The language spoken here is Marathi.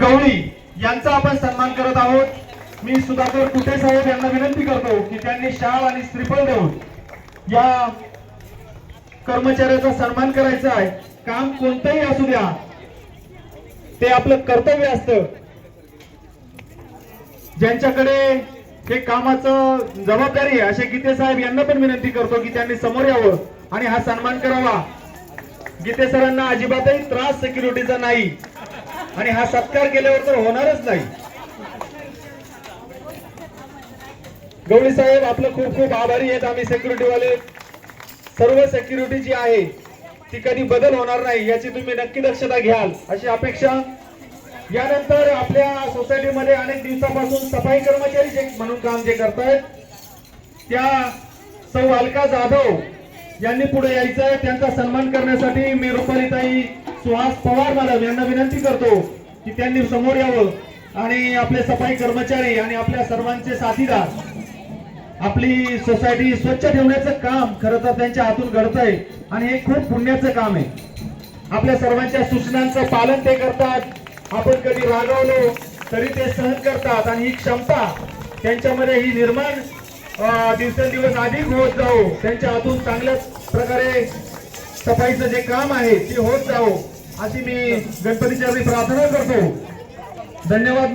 गवळी यांचा आपण सन्मान करत आहोत। मी सुधाकर कुटे साहेब यांना विनंती करतो की त्यांनी शाल आणि श्रीफळ देऊन या कर्मचाऱ्याचा सन्मान करायचा आहे। काम कोणतंही असू द्या, ते आपलं कर्तव्य असतं। ज्यांच्याकडे हे कामाचं जबाबदारी आहे असे गीते साहेब यांना पण विनंती करतो की त्यांनी समोर यावं आणि हा सन्मान करावा। गीते सरांना अजिबातही त्रास सिक्युरिटीचा नाही आणि हा सत्कार केल्यावर तर होणारच नाही। गवळी साहेब आपलं खूप खूप आभारी आहेत आम्ही सिक्युरिटी वाले। सर्व सिक्युरिटी जी आहे ती कधी बदल होणार नाही याची तुम्ही नक्की दक्षता घ्याल अशी अपेक्षा। यानंतर आपल्या सोसायटीमध्ये अनेक दिवसापासून सफाई कर्मचारी जे म्हणून काम जे करतायत त्या सौ अलका जाधव यांनी पुढे यायचं आहे। त्यांचा सन्मान करण्यासाठी मी रुपालीताई सुहास पवार मॅडम यांना विनंती करतो की त्यांनी समोर यावं आणि आपले सफाई कर्मचारी आणि आपल्या सर्वांचे साथीदार आपली सोसायटी स्वच्छ ठेवण्याचं काम खरं तर त्यांच्या हातून घडतंय आणि हे खूप पुण्याचं काम आहे। आपल्या सर्वांच्या सूचनांचं पालन ते करतात। आपण कधी रागवलो तरी ते सहन करतात आणि ही क्षमता त्यांच्यामध्ये ही निर्माण दिवसेंदिवस अधिक होत जाओ। त्यांच्या हातून चांगल्याच प्रकारे सफाईचं जे काम आहे ते होत जाओ अशी मी गणपतीच्या प्रार्थना करतो। धन्यवाद।